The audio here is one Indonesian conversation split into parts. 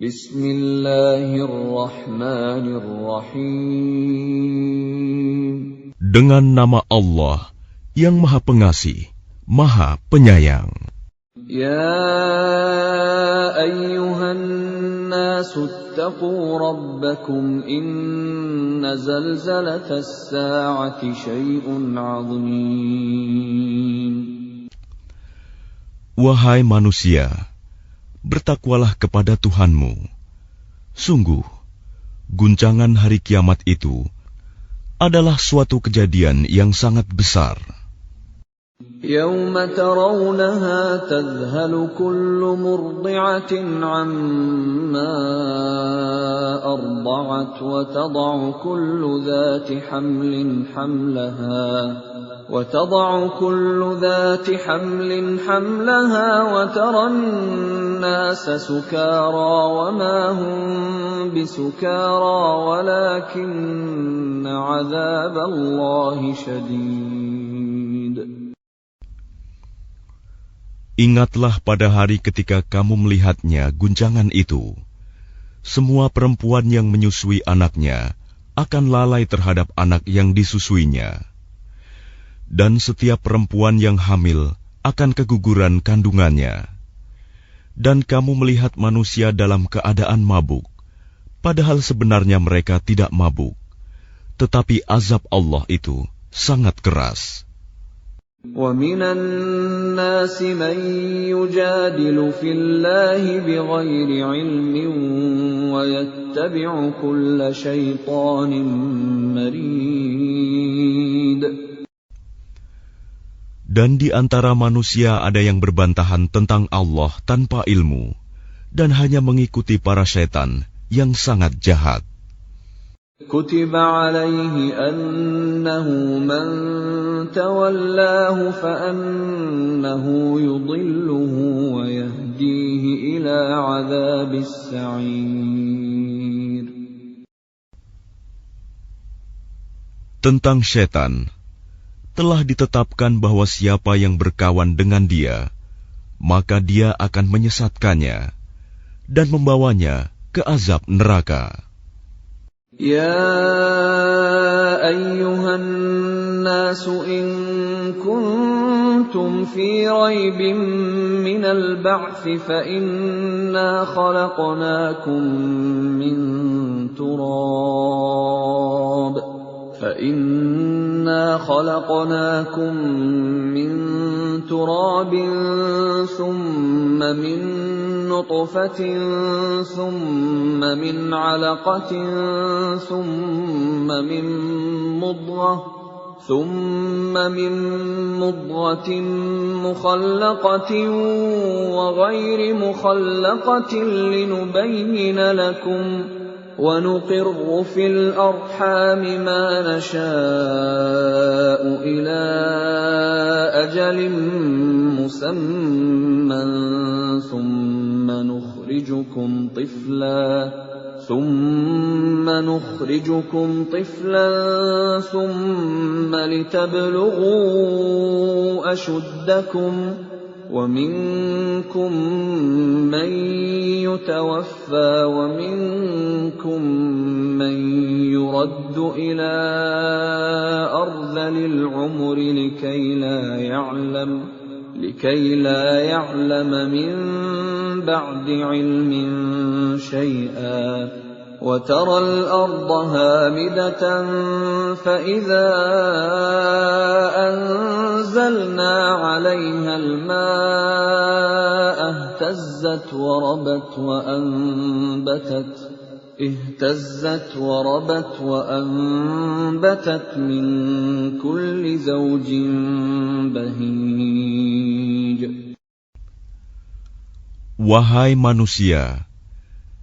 Bismillahirrahmanirrahim. Dengan nama Allah yang Maha Pengasih, Maha Penyayang. Ya ayyuhan nasu attaqu rabbakum inna zalzalatas sa'ati syai'un 'azim. Wahai manusia, bertakwalah kepada Tuhanmu. Sungguh, guncangan hari kiamat itu adalah suatu kejadian yang sangat besar. يَوْمَ تَرَوْنَهَا تَذْهَلُ كُلُّ مُرْضِعَةٍ عَمَّا أَرْضَعَتْ وَتَضَعُ كُلُّ ذَاتِ حَمْلٍ حَمْلَهَا وَتَرَى النَّاسَ سُكَارَى وَمَا هُمْ بِسُكَارَى وَلَكِنَّ عَذَابَ اللَّهِ شَدِيدٌ. Ingatlah pada hari ketika kamu melihatnya guncangan itu. Semua perempuan yang menyusui anaknya akan lalai terhadap anak yang disusuinya. Dan setiap perempuan yang hamil akan keguguran kandungannya. Dan kamu melihat manusia dalam keadaan mabuk, padahal sebenarnya mereka tidak mabuk. Tetapi azab Allah itu sangat keras. وَمِنَ النَّاسِ مَن يُجَادِلُ فِي اللَّهِ بِغَيْرِ عِلْمٍ وَيَتَّبِعُ كُلَّ شَيْطَانٍ مَرِيدٍ. Dan di antara manusia ada yang berbantahan tentang Allah tanpa ilmu, dan hanya mengikuti para syaitan yang sangat jahat. كُتِبَ عَلَيْهِ أَنَّهُ مَن تَوَلَّاهُ فَأَنَّهُ يُضِلُّهُ وَيَهْدِيهِ إِلَى عَذَابِ السَّعِيرِ. Tentang syaitan, telah ditetapkan bahwa siapa yang berkawan dengan dia, maka dia akan menyesatkannya dan membawanya ke azab neraka. يَا أَيُّهَا النَّاسُ إِن كُنتُمْ فِي رَيْبٍ مِّنَ الْبَعْثِ فَإِنَّا خَلَقْنَاكُم مِّن تُرَابٍ ثُمَّ مِن نُّطْفَةٍ ثُمَّ مِنْ عَلَقَةٍ ثُمَّ مِن مُّضْغَةٍ مُّخَلَّقَةٍ وَغَيْرِ مُخَلَّقَةٍ لِّنُبَيِّنَ لَكُمْ وَنُقِرُّ فِي الْأَرْحَامِ مَا نَشَاءُ إِلَىٰ أَجَلٍ مُّسَمًّى ثُمَّ نُخْرِجُكُمْ طِفْلًا ثُمَّ لِتَبْلُغُوا أَشُدَّكُمْ وَمِنكُم مَّن يُتَوَفَّىٰ وَمِنكُم مَّن يُرَدُّ إِلَىٰ أَرْذَلِ الْعُمُرِ لِكَيْ لَا يَعْلَمَ مِن بَعْدِ عِلْمٍ شَيْئًا وَتَرَى الْأَرْضَ هَامِدَةً فَإِذَا أَنزَلْنَا عَلَيْهَا الْمَاءَ اهْتَزَّتْ وَرَبَتْ وَأَنبَتَتْ مِن كُلِّ زَوْجٍ بَهِيجٍ. Wahai manusia,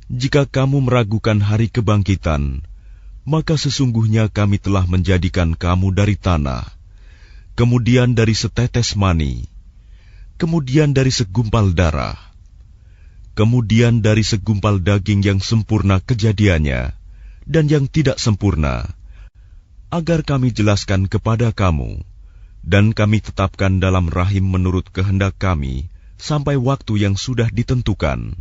jika kamu meragukan hari kebangkitan, maka sesungguhnya kami telah menjadikan kamu dari tanah, kemudian dari setetes mani, kemudian dari segumpal darah, kemudian dari segumpal daging yang sempurna kejadiannya dan yang tidak sempurna, agar kami jelaskan kepada kamu, dan kami tetapkan dalam rahim menurut kehendak kami sampai waktu yang sudah ditentukan.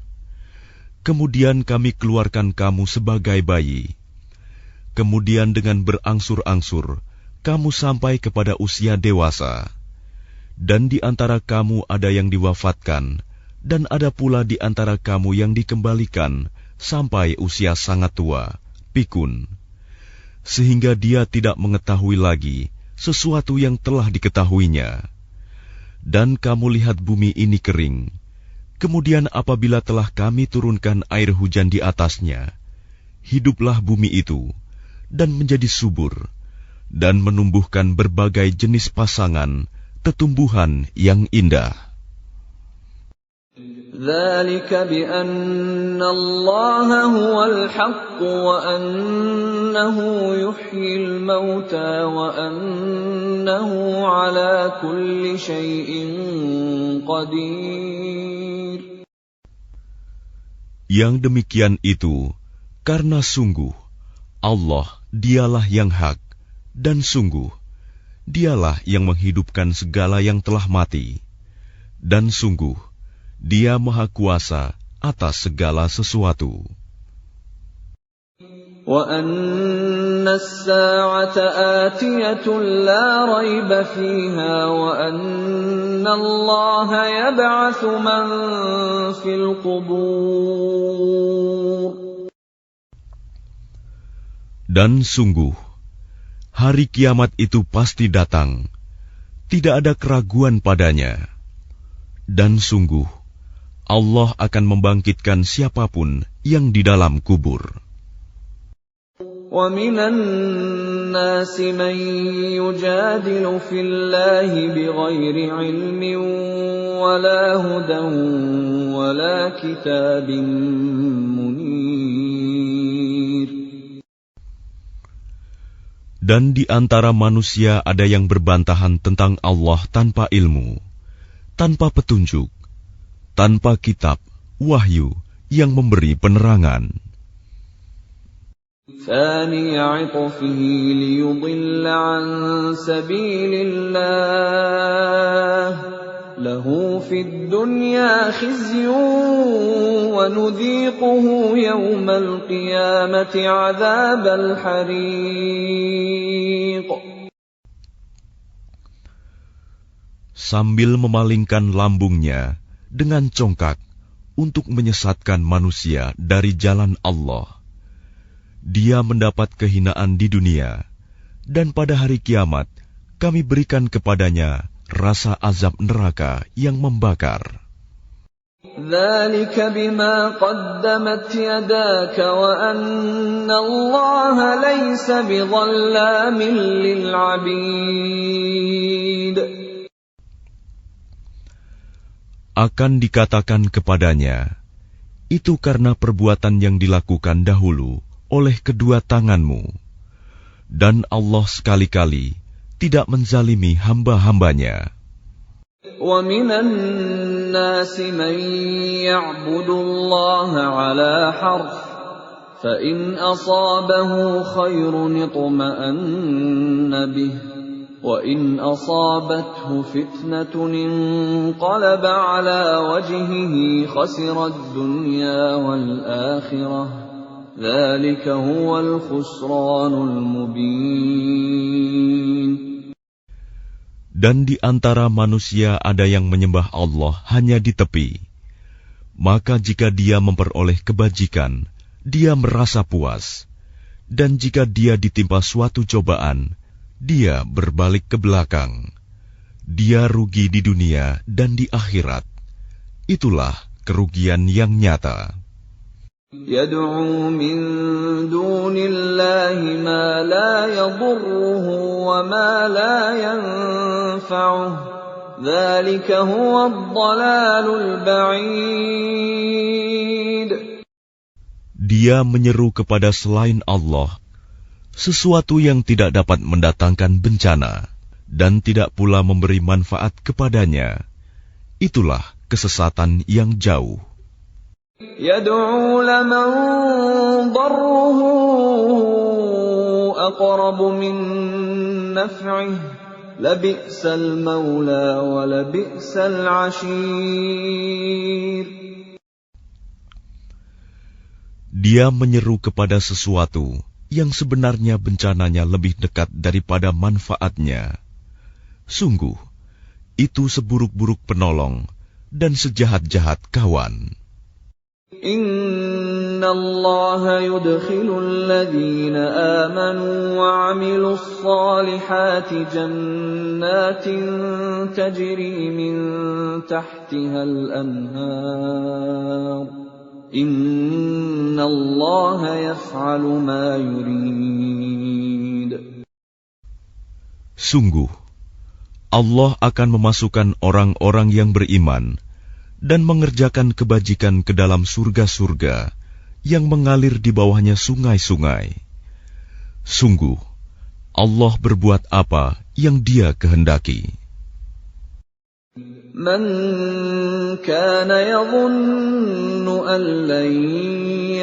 kemudian kami keluarkan kamu sebagai bayi. Kemudian dengan berangsur-angsur, kamu sampai kepada usia dewasa. Dan di antara kamu ada yang diwafatkan, dan ada pula di antara kamu yang dikembalikan sampai usia sangat tua, pikun, sehingga dia tidak mengetahui lagi sesuatu yang telah diketahuinya. Dan kamu lihat bumi ini kering. Kemudian apabila telah kami turunkan air hujan di atasnya, hiduplah bumi itu, dan menjadi subur, dan menumbuhkan berbagai jenis pasangan, tetumbuhan yang indah. ذَلِكَ بِأَنَّ اللَّهَ هُوَ الْحَقُّ وَأَنَّهُ يُحْيِي الْمَوْتَى وَأَنَّهُ عَلَى كُلِّ شَيْءٍ قَدِيرٌ. Yang demikian itu karena sungguh Allah dialah yang hak, dan sungguh dialah yang menghidupkan segala yang telah mati, dan sungguh Dia Maha Kuasa atas segala sesuatu. وَأَنَّ السَّاعَةَ آتِيَةٌ لَا رَيْبَ فِيهَا وَأَنَّ اللَّهَ يَبْعَثُ مَن فِي الْقُبُورِ. Dan sungguh hari kiamat itu pasti datang, tidak ada keraguan padanya. Dan sungguh Allah akan membangkitkan siapapun yang di dalam kubur. وَمِنَ النَّاسِ مَن يُجَادِلُ فِي اللَّهِ بِغَيْرِ عِلْمٍ وَلَا هُدًى وَلَا كِتَابٍ مُنِيرٍ. Dan di antara manusia ada yang berbantahan tentang Allah tanpa ilmu, tanpa petunjuk, tanpa kitab, wahyu yang memberi penerangan. ثَانِيَ عِطْفِهِ لِيُضِلَّ عَن سَبِيلِ اللَّهِ لَهُ فِي الدُّنْيَا خِزْيٌ وَنُذِيقُهُ يَوْمَ الْقِيَامَةِ عَذَابَ الْحَرِيقِ. Sambil memalingkan lambungnya dengan congkak untuk menyesatkan manusia dari jalan Allah, dia mendapat kehinaan di dunia, dan pada hari kiamat kami berikan kepadanya rasa azab neraka yang membakar. ذَلِكَ بِمَا قَدَّمَتْ يَدَاكَ وَأَنَّ اللَّهَ لَيْسَ بِظَلَّامٍ لِلْعَبِيدِ. Akan dikatakan kepadanya, itu karena perbuatan yang dilakukan dahulu oleh kedua tanganmu, dan Allah sekali-kali tidak menzalimi hamba-hambanya. وَمِنَ النَّاسِ مَن يَعْبُدُ اللَّهَ عَلَى حَرْفٍ فَإِنْ أَصَابَهُ خَيْرٌ اطْمَأَنَّ بِهِ وَإِنْ أَصَابَتْهُ فِتْنَةٌ انقَلَبَ عَلَى وَجْهِهِ خَسِرَ الدُّنْيَا وَالْآخِرَةَ ذَلِكَ هُوَ الْخُسْرَانُ الْمُبِينُ. Dan di antara manusia ada yang menyembah Allah hanya di tepi. Maka jika dia memperoleh kebajikan, dia merasa puas. Dan jika dia ditimpa suatu cobaan, dia berbalik ke belakang. Dia rugi di dunia dan di akhirat. Itulah kerugian yang nyata. يَدْعُو مِن دُونِ اللَّهِ مَا لَا يَضُرُّهُ وَمَا لَا يَنفَعُهُ ذَلِكَ هُوَ الضَّلَالُ الْبَعِيدُ. Dia menyeru kepada selain Allah sesuatu yang tidak dapat mendatangkan bencana dan tidak pula memberi manfaat kepadanya. Itulah kesesatan yang jauh. يَدْعُو لَمَن ضَرُّهُ أَقْرَبُ مِن نَّفْعِهِ لَبِئْسَ الْمَوْلَىٰ وَلَبِئْسَ الْعَشِيرُ. Dia menyeru kepada sesuatu yang sebenarnya bencananya lebih dekat daripada manfaatnya. Sungguh, itu seburuk-buruk penolong dan sejahat-jahat kawan. Inna Allah yudkhilul ladhina amanu wa 'amilus salihati jannatin tajri min tahtihal anhar. Inna Allah yaf'alu ma yurid. Sungguh, Allah akan memasukkan orang-orang yang beriman dan mengerjakan kebajikan ke dalam surga-surga yang mengalir di bawahnya sungai-sungai. Sungguh, Allah berbuat apa yang Dia kehendaki. Man kana yadhunnu an lan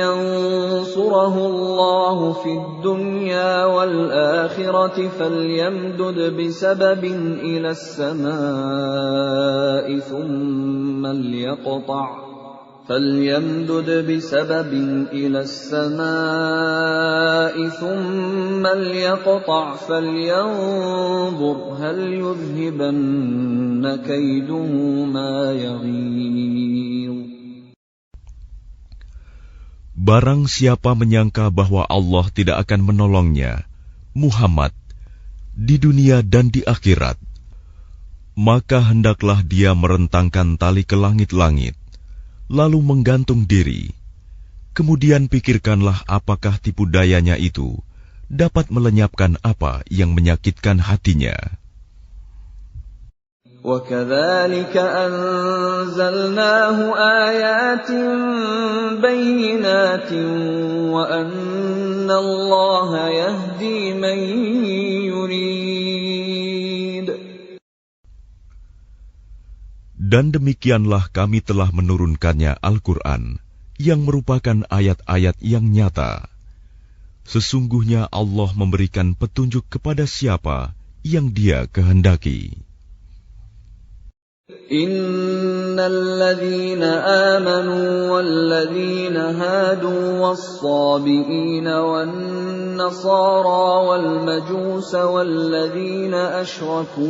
yansurahu Allah fid dunya wal akhirati falyamdud bisababin ila as-samaa'i thumma فليمدد بسبب إلى السماء ثم ليقطع فلينظر هل يذهبن كيده ما يغيظ. Barang siapa menyangka bahwa Allah tidak akan menolongnya, Muhammad, di dunia dan di akhirat, maka hendaklah dia merentangkan tali ke langit-langit, lalu menggantung diri. Kemudian pikirkanlah apakah tipu dayanya itu dapat melenyapkan apa yang menyakitkan hatinya. وَكَذَلِكَ أَنزَلْنَاهُ آيَاتٍ بَيِّنَاتٍ وَأَنَّ اللَّهَ يَهْدِي مَن يُرِيدُ. Dan demikianlah kami telah menurunkannya Al-Quran, yang merupakan ayat-ayat yang nyata. Sesungguhnya Allah memberikan petunjuk kepada siapa yang Dia kehendaki. Innal ladzina amanu wal ladzina hadu was-sabiina wan nasara wal majusa wal ladzina asyraku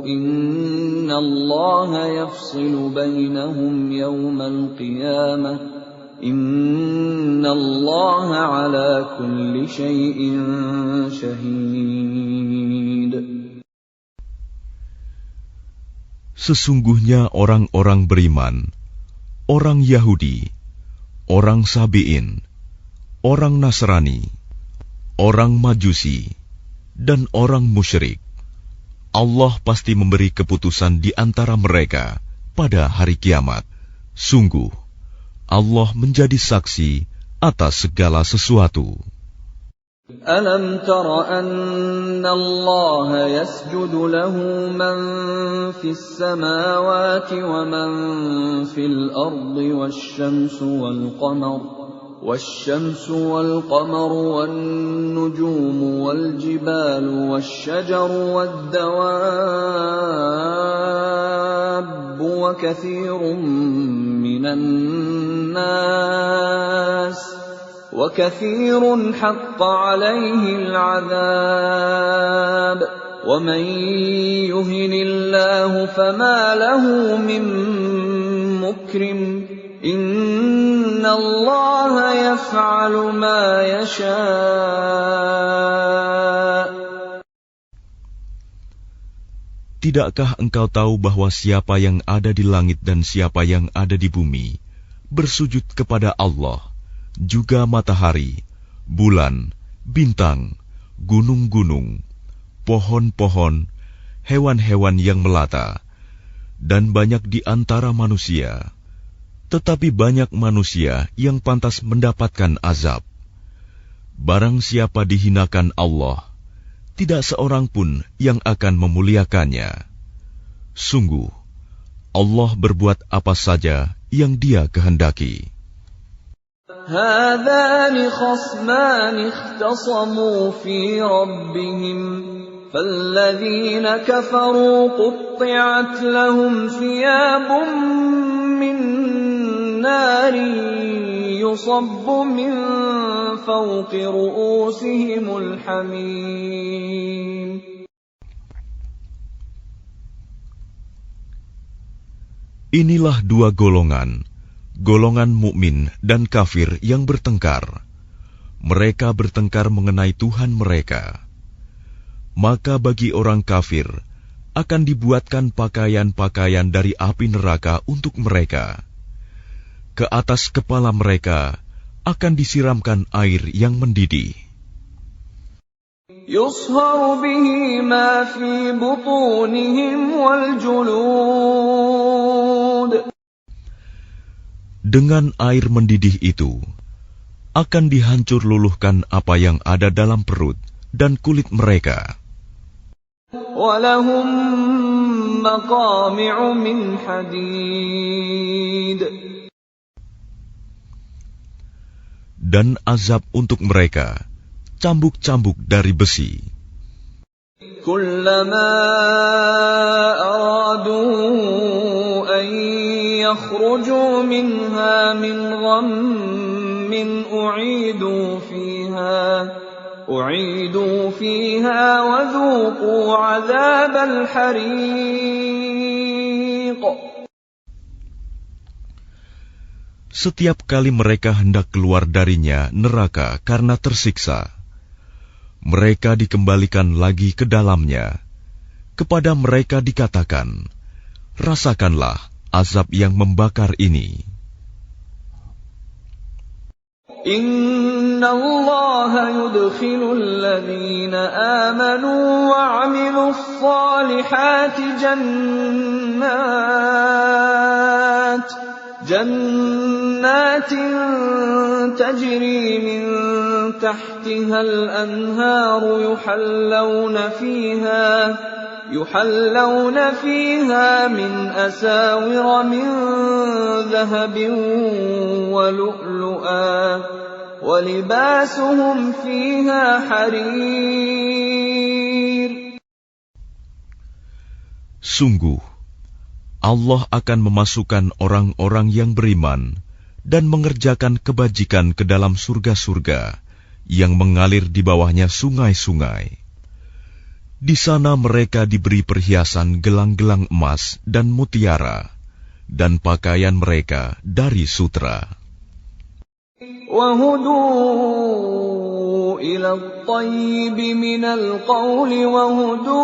innallaha yafsilu bainahum yawmal qiyamah innallaha ala kulli syai'in syahid. Sesungguhnya orang-orang beriman, orang Yahudi, orang Sabi'in, orang Nasrani, orang Majusi, dan orang musyrik, Allah pasti memberi keputusan di antara mereka pada hari kiamat. Sungguh, Allah menjadi saksi atas segala sesuatu. Alam tara anna Allah yasjudu lahu man fis samawati wa man fil ardi wasyamsu wal qamaru wan nujumu wal jibalu wasyajaru wad dawabbu wa katsirun minan nas وَكَثِيرٌ حَقَّ عَلَيْهِ الْعَذَابُ وَمَن يُهِنِ اللَّهُ فَمَا لَهُ مِن مُّكْرِمٍ إِنَّ اللَّهَ يَفْعَلُ مَا يَشَاءُ. Tidakkah engkau tahu bahwa siapa yang ada di langit dan siapa yang ada di bumi bersujud kepada Allah, juga matahari, bulan, bintang, gunung-gunung, pohon-pohon, hewan-hewan yang melata, dan banyak di antara manusia. Tetapi banyak manusia yang pantas mendapatkan azab. Barang siapa dihinakan Allah, tidak seorang pun yang akan memuliakannya. Sungguh, Allah berbuat apa saja yang Dia kehendaki. هذان خصمان اختصموا في ربهم فالذين كفروا قطعت لهم ثياب من نار يصب من فوق رؤوسهم الحميم. Inilah dua golongan, golongan mukmin dan kafir yang bertengkar. Mereka bertengkar mengenai Tuhan mereka. Maka bagi orang kafir akan dibuatkan pakaian-pakaian dari api neraka untuk mereka. Ke atas kepala mereka akan disiramkan air yang mendidih. يصهر به ما في بطونهم والجلود. Dengan air mendidih itu akan dihancur luluhkan apa yang ada dalam perut dan kulit mereka. وَلَهُم مَّقَامِعُ مِنْ حَدِيدٍ. Dan azab untuk mereka cambuk-cambuk dari besi. كُلَّمَا أَرَادُوا أَن يَخْرُجُوا مِنْهَا مِنْ غَمٍّ أُعِيدُوا فِيهَا وَذُوقُوا عَذَابَ الْحَرِيقِ. Setiap kali mereka hendak keluar darinya neraka karena tersiksa, mereka dikembalikan lagi ke dalamnya. Kepada mereka dikatakan, rasakanlah azab yang membakar ini. Inna Allah yudkhilul ladhina amanu wa 'amilus salihati jannatin tajri min tahtiha al-anharu yuhallawna fiha min asawira min dhahabin wa lu'lu'a wa libasuhum fiha harir. Sungguh Allah akan memasukkan orang-orang yang beriman dan mengerjakan kebajikan ke dalam surga-surga yang mengalir di bawahnya sungai-sungai. Di sana mereka diberi perhiasan gelang-gelang emas dan mutiara, dan pakaian mereka dari sutra. وَهُدُوا إِلَى الطَّيِّبِ مِنَ الْقَوْلِ وَهُدُوا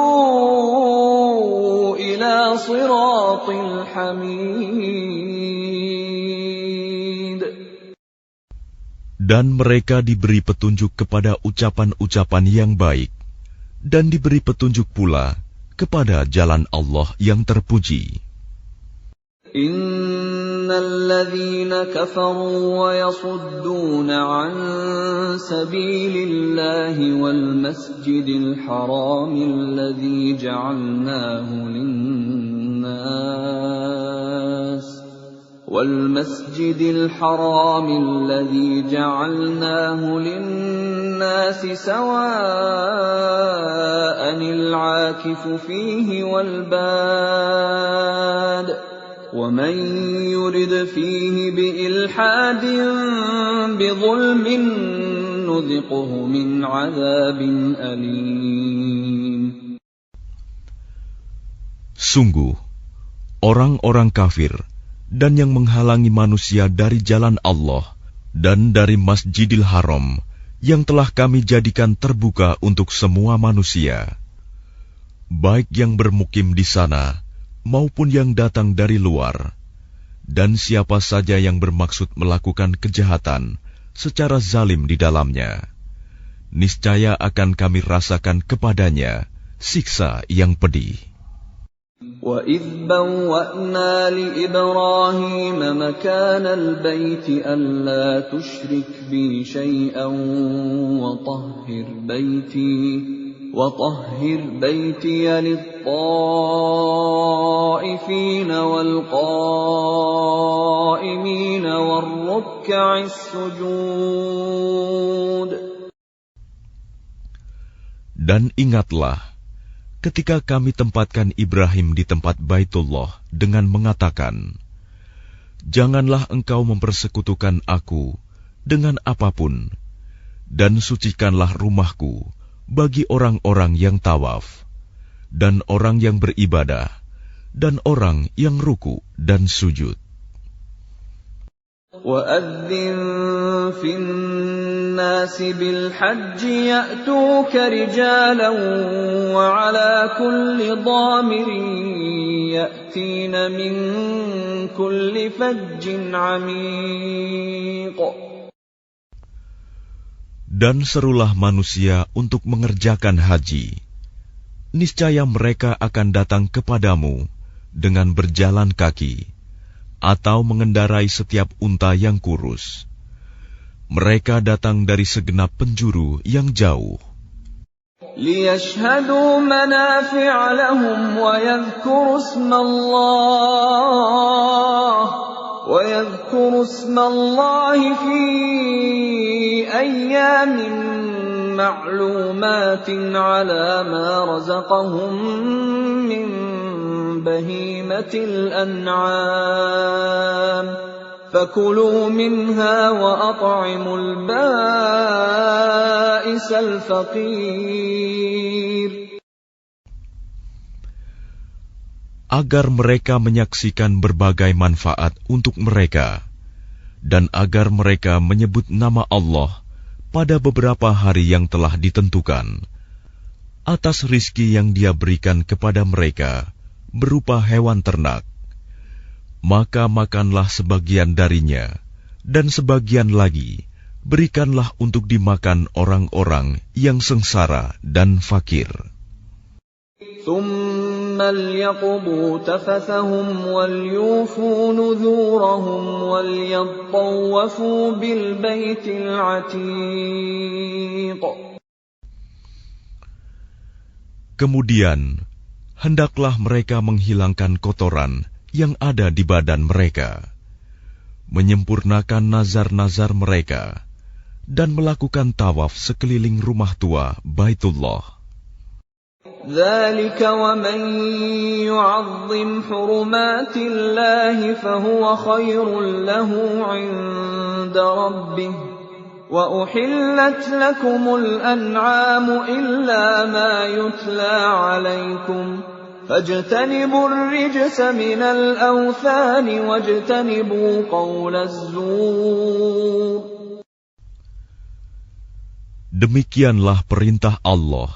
إِلَى صِرَاطِ الْحَمِيدِ. Dan mereka diberi petunjuk kepada ucapan-ucapan yang baik, dan diberi petunjuk pula kepada jalan Allah yang terpuji. Innal ladzina kafaru wa yasudduna an sabilillahi wal masjidil harami alladzi ja'alnahu lin-nas والمسجد الحرام الذي جعلناه للناس سواء العاكف فيه والباد ومن يرد فيه بإلحاد بظلم نذقه من عذاب أليم. Sungguh, orang-orang kafir dan yang menghalangi manusia dari jalan Allah dan dari Masjidil Haram yang telah kami jadikan terbuka untuk semua manusia, baik yang bermukim di sana maupun yang datang dari luar, dan siapa saja yang bermaksud melakukan kejahatan secara zalim di dalamnya, niscaya akan kami rasakan kepadanya siksa yang pedih. وَإِذْ بَوَّأْنَا لِإِبْرَاهِيمَ مَكَانَ الْبَيْتِ أَلَّا تُشْرِكْ بِي شَيْئًا وَطَهِّرْ بَيْتِيَ لِلطَّائِفِينَ وَالْقَائِمِينَ وَالرُّكَّعِ السُّجُودِ. Dan ingatlah ketika kami tempatkan Ibrahim di tempat Baitullah dengan mengatakan, janganlah engkau mempersekutukan aku dengan apapun, dan sucikanlah rumahku bagi orang-orang yang tawaf, dan orang yang beribadah, dan orang yang ruku dan sujud. وَأَذِّن فِي النَّاسِ بِالْحَجِّ يَأْتُوكَ رِجَالًا وَعَلَى كُلِّ ضَامِرٍ يَأْتِينَ مِنْ كُلِّ فَجٍّ عَمِيقٍ. Dan serulah manusia untuk mengerjakan haji. Niscaya mereka akan datang kepadamu dengan berjalan kaki, atau mengendarai setiap unta yang kurus. Mereka datang dari segenap penjuru yang jauh. لِيَشْهَدُوا مَنَافِعَ لَهُمْ وَيَذْكُرُوا اسْمَ اللَّهِ فِي أَيَّامٍ مَّعْلُومَاتٍ عَلَى مَا رَزَقَهُم مِّن بهيمة الأنعام فكلوا منها وأطعموا البائس الفقير. Agar mereka menyaksikan berbagai manfaat untuk mereka, dan agar mereka menyebut nama Allah pada beberapa hari yang telah ditentukan, atas rizki yang Dia berikan kepada mereka berupa hewan ternak, maka makanlah sebagian darinya, dan sebagian lagi berikanlah untuk dimakan orang-orang yang sengsara dan fakir. ثُمَّ لْيَقْضُوا تَفَثَهُمْ وَلْيُوفُوا نُذُورَهُمْ وَلْيَطَّوَّفُوا بِالْبَيْتِ الْعَتِيقِ. Kemudian hendaklah mereka menghilangkan kotoran yang ada di badan mereka, menyempurnakan nazar-nazar mereka, dan melakukan tawaf sekeliling rumah tua Baitullah. ذَلِكَ وَمَن يُعَظِّمْ حُرُمَاتِ اللَّهِ فَهُوَ خَيْرٌ لَّهُ عِندَ رَبِّهِ وَأُحِلَّتْ لَكُمُ الْأَنْعَامُ إِلَّا مَا يُتْلَى عَلَيْكُمْ فَاجْتَنِبُوا الرِّجْسَ مِنَ الْأَوْثَانِ وَاجْتَنِبُوا قَوْلَ الزُّورِ. Demikianlah perintah Allah.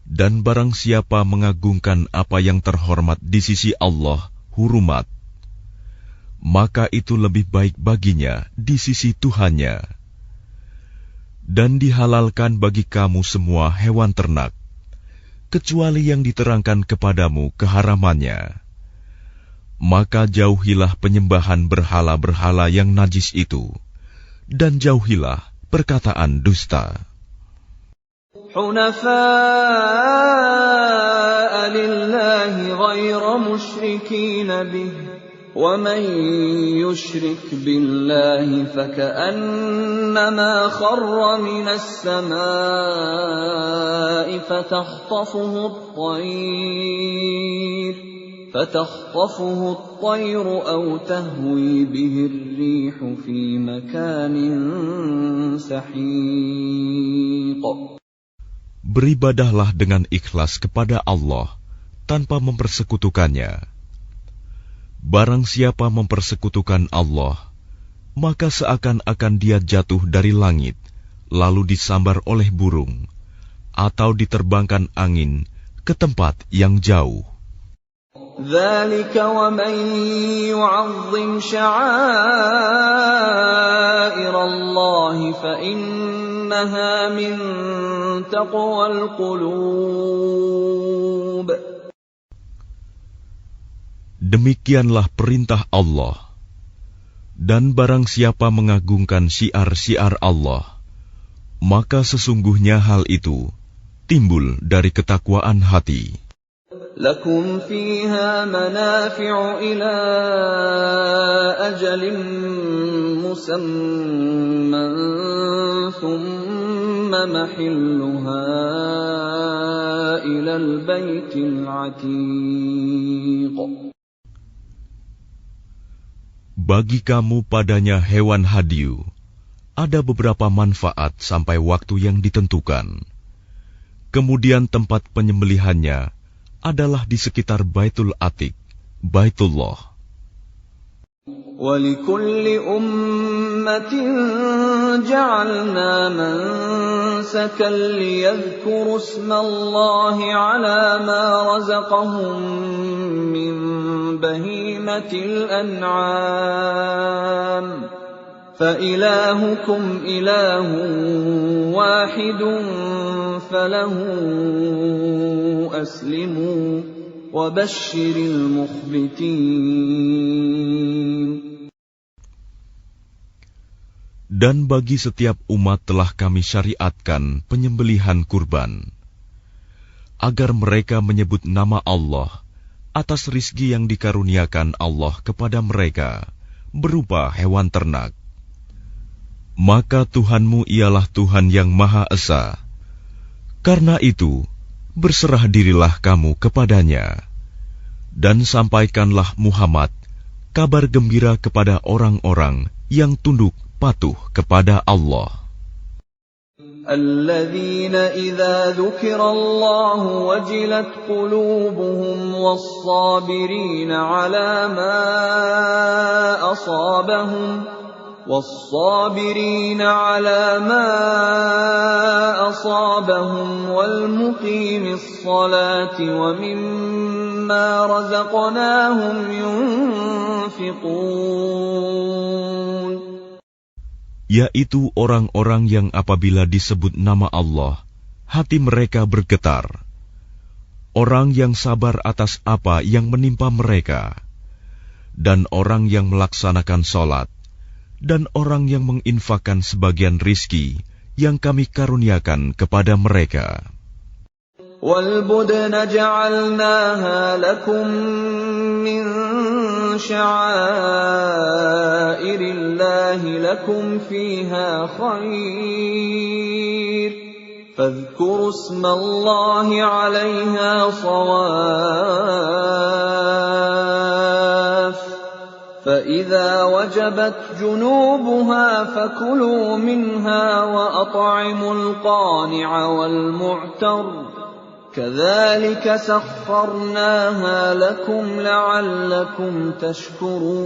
Dan barang siapa mengagungkan apa yang terhormat di sisi Allah, hurumat, maka itu lebih baik baginya di sisi Tuhannya. Dan dihalalkan bagi kamu semua hewan ternak, kecuali yang diterangkan kepadamu keharamannya. Maka jauhilah penyembahan berhala-berhala yang najis itu, dan jauhilah perkataan dusta. حُنَفَاءَ لِلَّهِ غَيْرَ مُشْرِكِينَ بِهِ وَمَن يُشْرِكْ بِاللَّهِ فَكَأَنَّمَا خَرَّ مِنَ السَّمَاءِ فَتَخْطَفُهُ الطَّيْرُ أَوْ تَهْوِي بِهِ الرِّيحُ فِي مَكَانٍ سَحِيقٍ. Beribadahlah dengan ikhlas kepada Allah tanpa mempersekutukannya. Barang siapa mempersekutukan Allah, maka seakan-akan dia jatuh dari langit, lalu disambar oleh burung, atau diterbangkan angin ke tempat yang jauh. ذَلِكَ وَمَن يُعَظِّمْ شَعَائِرَ اللَّهِ فَإِنَّهَا مِن تَقْوَى الْقُلُوبِ. Demikianlah perintah Allah. Dan barang siapa mengagungkan syiar-syiar Allah, maka sesungguhnya hal itu timbul dari ketakwaan hati. لَكُمْ فِيهَا مَنَافِعُ إِلَى أَجَلٍ مُّسَمًّى ثُمَّ مَحِلُّهَا إِلَى الْبَيْتِ الْعَتِيقِ. Bagi kamu padanya hewan hadiu, ada beberapa manfaat sampai waktu yang ditentukan. Kemudian tempat penyembelihannya adalah di sekitar Baitul Atiq, Baitullah. وَلِكُلِّ أُمَّةٍ جَعَلْنَا مَنسَكًا لِيَذْكُرُوا اسْمَ اللَّهِ عَلَى مَا رَزَقَهُم مِّن بَهِيمَةِ الْأَنْعَامِ فَإِلَٰهُكُمْ إِلَٰهٌ وَاحِدٌ فَلَهُ أَسْلِمُوا وَبَشِّرِ الْمُخْبِتِينَ. Dan bagi setiap umat telah kami syariatkan penyembelihan kurban, agar mereka menyebut nama Allah atas rizki yang dikaruniakan Allah kepada mereka berupa hewan ternak. Maka Tuhanmu ialah Tuhan yang Maha Esa. Karena itu, berserah dirilah kamu kepadanya. Dan sampaikanlah Muhammad kabar gembira kepada orang-orang yang tunduk patuh kepada Allah. Alladzina idza dzukirallahu wajilat qulubuhum was-sabirina 'ala ma asabahum والصابرين على ما أصابهم والمقيم الصلاة ومما رزقناهم ينفقون. Yaitu orang-orang yang apabila disebut nama Allah, hati mereka bergetar. Orang yang sabar atas apa yang menimpa mereka, dan orang yang melaksanakan sholat, dan orang yang menginfakkan sebagian rizki yang kami karuniakan kepada mereka. وَالْبُدْنَ جَعَلْنَاهَا لَكُمْ مِنْ شَعَائِرِ اللَّهِ لَكُمْ فِيهَا خَيْرٌ فَاذْكُرُوا اسْمَ اللَّهِ عَلَيْهَا صَوَافَّ فَإِذَا وَجَبَتْ جُنُوبُهَا فَكُلُوا مِنْهَا وَأَطْعِمُوا الْقَانِعَ وَالْمُعْتَرَّ كَذَلِكَ سَخَّرْنَاهَا لَكُمْ لَعَلَّكُمْ تَشْكُرُونَ.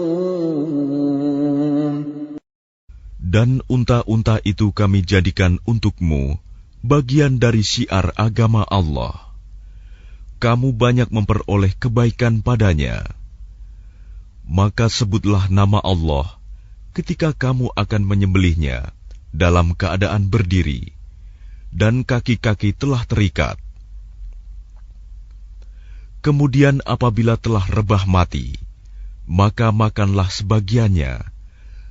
Dan unta-unta itu kami jadikan untukmu bagian dari syiar agama Allah. Kamu banyak memperoleh kebaikan padanya. Maka sebutlah nama Allah ketika kamu akan menyembelihnya dalam keadaan berdiri dan kaki-kaki telah terikat. Kemudian apabila telah rebah mati, maka makanlah sebagiannya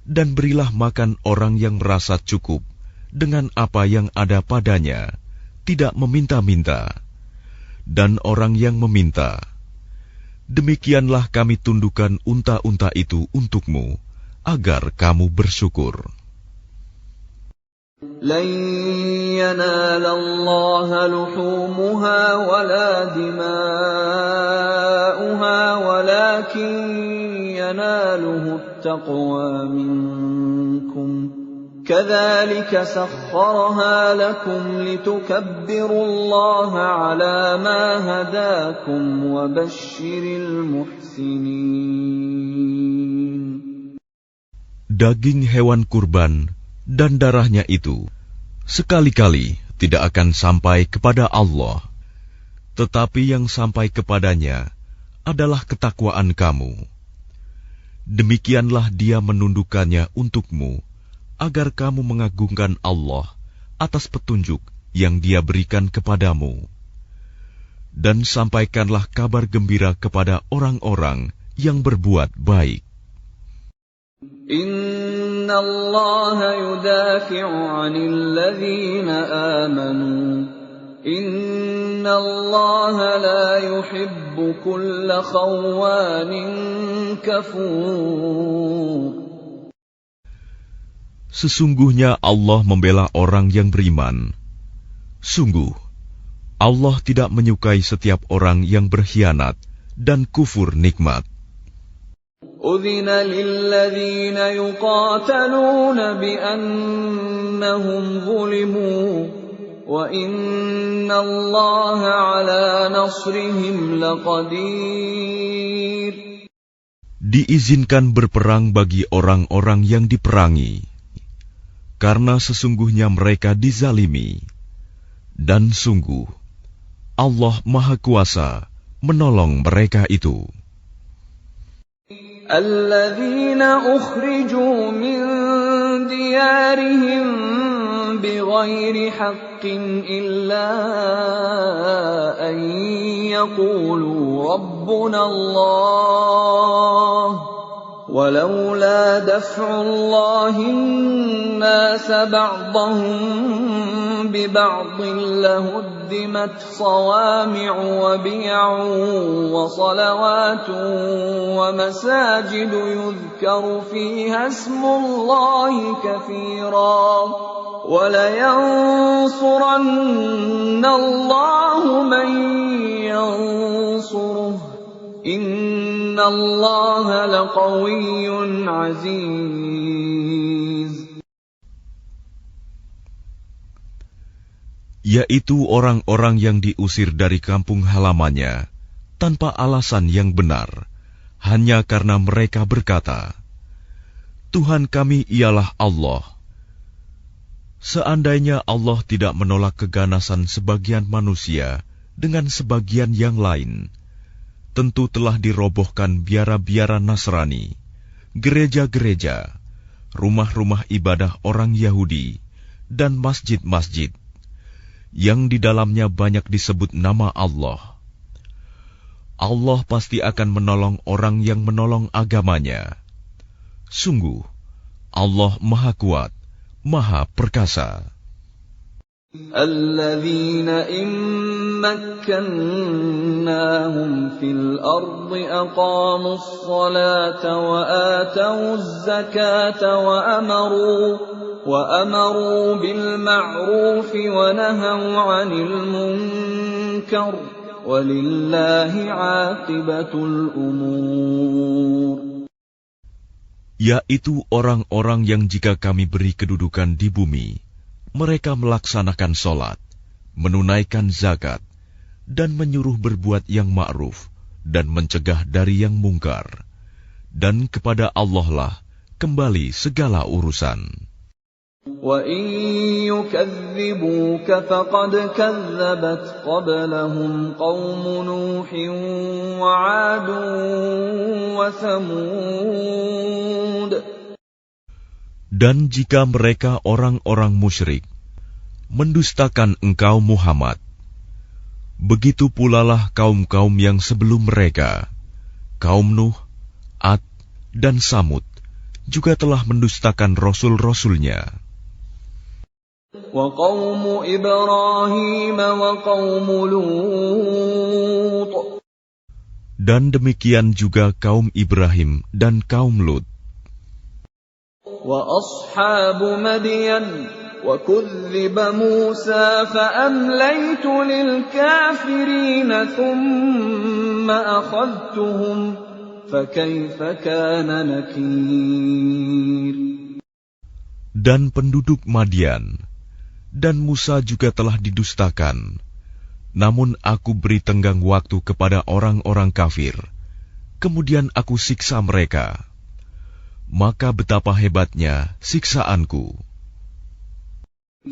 dan berilah makan orang yang merasa cukup dengan apa yang ada padanya, tidak meminta-minta, dan orang yang meminta. Demikianlah kami tundukkan unta-unta itu untukmu, agar kamu bersyukur. لَن يَنَالَ اللَّهَ لُحُومُهَا وَلَا دِمَاؤُهَا وَلَكِن يَنَالُهُ التَّقْوَى مِنكُمْ كَذَلِكَ سَخَّرَهَا لَكُمْ لِتُكَبِّرُوا اللَّهَ عَلَى مَا هَدَاكُمْ وَبَشِّرِ الْمُحْسِنِينَ. Daging hewan kurban dan darahnya itu sekali-kali tidak akan sampai kepada Allah, tetapi yang sampai kepadanya adalah ketakwaan kamu. Demikianlah Dia menundukkannya untukmu, agar kamu mengagungkan Allah atas petunjuk yang Dia berikan kepadamu. Dan sampaikanlah kabar gembira kepada orang-orang yang berbuat baik. Inna Allah yudafi'u 'anil ladzina amanu. Inna Allah la yuhibbu kulla khawanin kafur. Sesungguhnya Allah membela orang yang beriman. Sungguh, Allah tidak menyukai setiap orang yang berkhianat dan kufur nikmat. أذن للذين يقاتلون بأنهم ظلموا وإن الله على نصرهم لقدير. Diizinkan berperang bagi orang-orang yang diperangi, karena sesungguhnya mereka dizalimi, dan sungguh Allah Maha Kuasa menolong mereka itu. الذين أخرجوا من ديارهم بغير حق إلا أن يقولوا ربنا الله ولولا دفع الله الناس بعضهم ببعض لهدمت صوامع وبيع وصلوات ومساجد يذكر فيها اسم الله كثيرا ولينصرن الله من ينصره إن الله لقوي عزيز. Yaitu orang-orang yang diusir dari kampung halamannya tanpa alasan yang benar, hanya karena mereka berkata, Tuhan kami ialah Allah. Seandainya Allah tidak menolak keganasan sebagian manusia dengan sebagian yang lain, tentu telah dirobohkan biara-biara Nasrani, gereja-gereja, rumah-rumah ibadah orang Yahudi, dan masjid-masjid yang di dalamnya banyak disebut nama Allah. Allah pasti akan menolong orang yang menolong agamanya. Sungguh, Allah Maha Kuat, Maha Perkasa. الذين إن مكناهم في الأرض أقاموا الصلاة وآتوا الزكاة وأمروا بالمعروف ونهوا عن المنكر ولله عاقبة الأمور. Yaitu orang-orang yang jika kami beri kedudukan di bumi, mereka melaksanakan sholat, menunaikan zakat, dan menyuruh berbuat yang ma'ruf, dan mencegah dari yang mungkar. Dan kepada Allah lah kembali segala urusan. وَإِن يُكَذِّبُوكَ فَقَدْ كَذَّبَتْ قَبْلَهُمْ قَوْمُ نُوحٍ وَعَادٌ وَثَمُودَ. Dan jika mereka orang-orang musyrik mendustakan engkau Muhammad, begitu pulalah kaum-kaum yang sebelum mereka, kaum Nuh, Ad, dan Samud, juga telah mendustakan rasul-rasulnya. وَقَوْمُ إِبْرَاهِيمَ وَقَوْمُ لُوطٍ. Dan demikian juga kaum Ibrahim dan kaum Lut. وَأَصْحَابُ مَدْيَنَ وَكُذِّبَ مُوسَى فَأَمْلَيْتُ لِلْكَافِرِينَ ثُمَّ أَخَذْتُهُمْ فَكَيْفَ كَانَ نَكِيرِ. Dan penduduk Madian dan Musa juga telah didustakan, namun aku beri tenggang waktu kepada orang-orang kafir, kemudian aku siksa mereka. Maka betapa hebatnya siksaanku.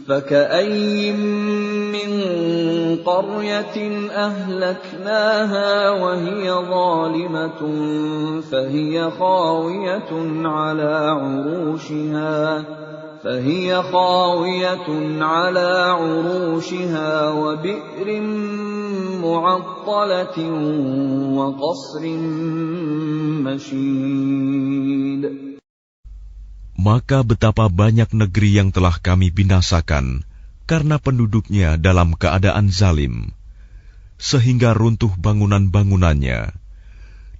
فَكَأَيِّن مِّن قَرْيَةٍ أَهْلَكْنَاهَا وَهِيَ ظَالِمَةٌ فَهِيَ خَاوِيَةٌ عَلَى عُرُوشِهَا وَبِئْرٍ مُّعَطَّلَةٍ وَقَصْرٍ مَّشِيدٍ. Maka betapa banyak negeri yang telah kami binasakan karena penduduknya dalam keadaan zalim, sehingga runtuh bangunan-bangunannya,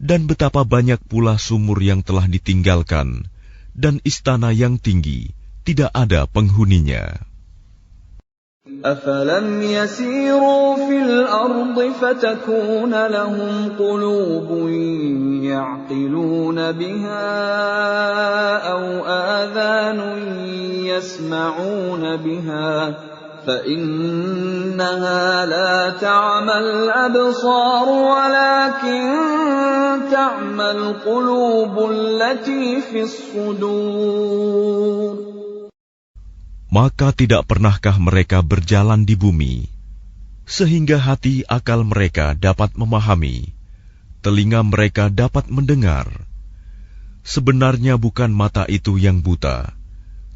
dan betapa banyak pula sumur yang telah ditinggalkan, dan istana yang tinggi tidak ada penghuninya. أفلم يسيروا في الأرض فتكون لهم قلوب يعقلون بها أو آذان يسمعون بها فإنها لا تعمى الأبصار ولكن تعمى القلوب التي في الصدور. Maka tidak pernahkah mereka berjalan di bumi, sehingga hati akal mereka dapat memahami, telinga mereka dapat mendengar. Sebenarnya bukan mata itu yang buta,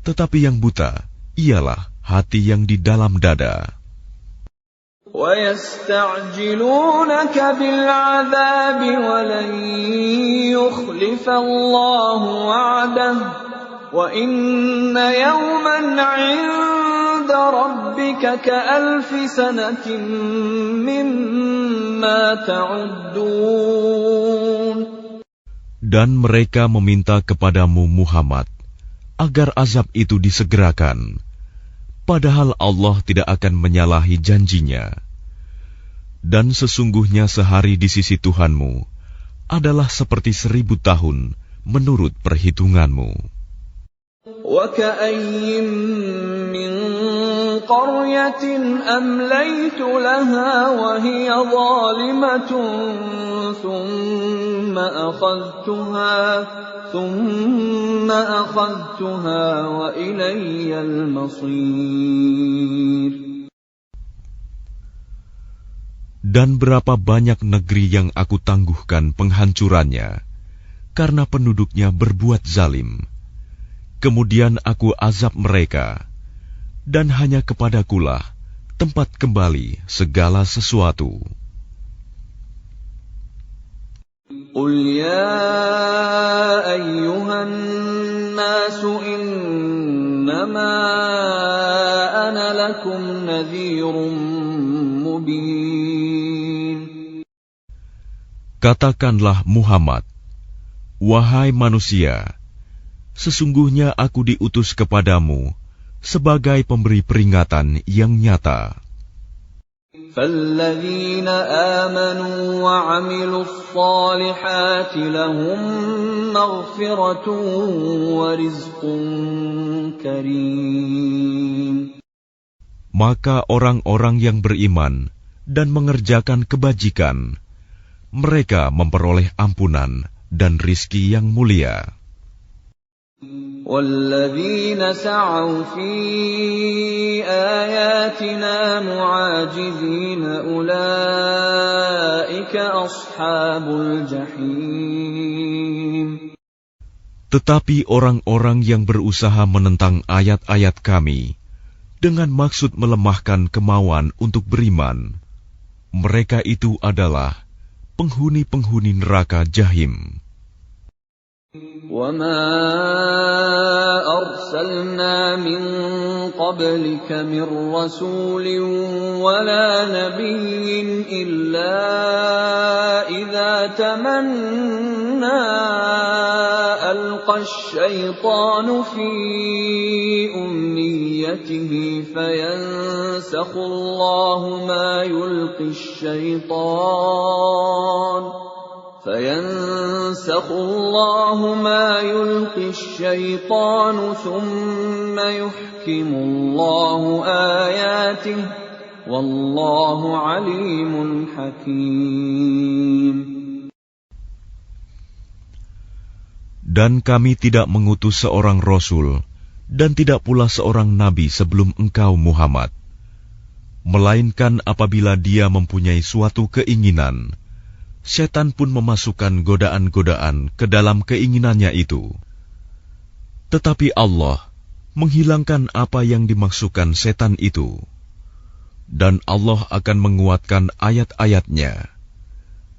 tetapi yang buta ialah hati yang di dalam dada. وَيَسْتَعْجِلُونَكَ بِالْعَذَابِ وَلَنْ يُخْلِفَ اللَّهُ وَعْدَهُ وَإِنَّ يَوْمًا عِندَ رَبِّكَ كَأَلْفِ سَنَةٍ مِّمَّا تَعُدُّونَ. Dan mereka meminta kepadamu Muhammad agar azab itu disegerakan, padahal Allah tidak akan menyalahi janjinya. Dan sesungguhnya sehari di sisi Tuhanmu adalah seperti 1000 tahun menurut perhitunganmu. وَكَأَيِّن مِّن قَرْيَةٍ أَمْلَيْتُ لَهَا وَهِيَ ظَالِمَةٌ ثُمَّ أَخَذْتُهَا وَإِلَيَّ الْمَصِيرُ. Dan berapa banyak negeri yang aku tangguhkan penghancurannya, karena penduduknya berbuat zalim. Kemudian aku azab mereka, dan hanya kepadakulah tempat kembali segala sesuatu. قُلْ يَا أَيُّهَا النَّاسُ إِنَّمَا أَنَا لَكُمْ نَذِيرٌ مُبِينٌ. Katakanlah Muhammad, wahai manusia, sesungguhnya aku diutus kepadamu sebagai pemberi peringatan yang nyata. فَالَّذِينَ آمَنُوا وَعَمِلُوا الصَّالِحَاتِ لَهُم مَّغْفِرَةٌ وَرِزْقٌ كَرِيمٌ. Maka orang-orang yang beriman dan mengerjakan kebajikan, mereka memperoleh ampunan dan rizki yang mulia. وَالَّذِينَ سَعَوْا فِي آيَاتِنَا مُعَاجِزِينَ أُولَئِكَ أَصْحَابُ الْجَحِيمِ. Tetapi orang-orang yang berusaha menentang ayat-ayat kami dengan maksud melemahkan kemauan untuk beriman, mereka itu adalah penghuni-penghuni neraka Jahim. وَمَا أَرْسَلْنَا مِن قَبْلِكَ مِن رَّسُولٍ وَلَا نَبِيٍّ إِلَّا إِذَا تَمَنَّىٰ أَلْقَى الشَّيْطَانُ فِي أُمْنِيَّتِهِ فَيَنسَخُ اللَّهُ مَا يُلْقِي الشَّيْطَانُ ثُمَّ يُحْكِمُ اللَّهُ آيَاتِهِ وَاللَّهُ عَلِيمٌ حَكِيمٌ. Dan kami tidak mengutus seorang Rasul dan tidak pula seorang Nabi sebelum engkau Muhammad, melainkan apabila dia mempunyai suatu keinginan, setan pun memasukkan godaan-godaan ke dalam keinginannya itu. Tetapi Allah menghilangkan apa yang dimaksudkan setan itu, dan Allah akan menguatkan ayat-ayatnya.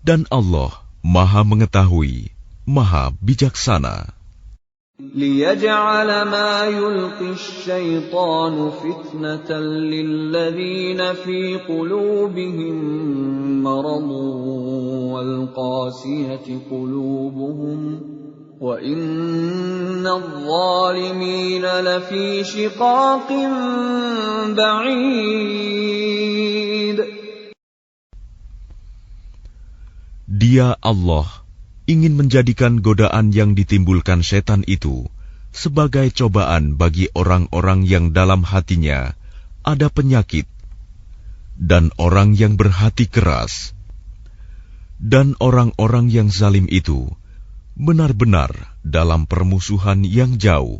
Dan Allah Maha Mengetahui, Maha Bijaksana. لِيَجْعَلَ مَا يُلْقِي الشَّيْطَانُ فِتْنَةً لِّلَّذِينَ فِي قُلُوبِهِم مَّرَضٌ وَالْقَاسِيَةِ قُلُوبُهُمْ وَإِنَّ الظَّالِمِينَ لَفِي شِقَاقٍ بَعِيدٍ. Dia Allah ingin menjadikan godaan yang ditimbulkan setan itu sebagai cobaan bagi orang-orang yang dalam hatinya ada penyakit dan orang yang berhati keras, dan orang-orang yang zalim itu benar-benar dalam permusuhan yang jauh.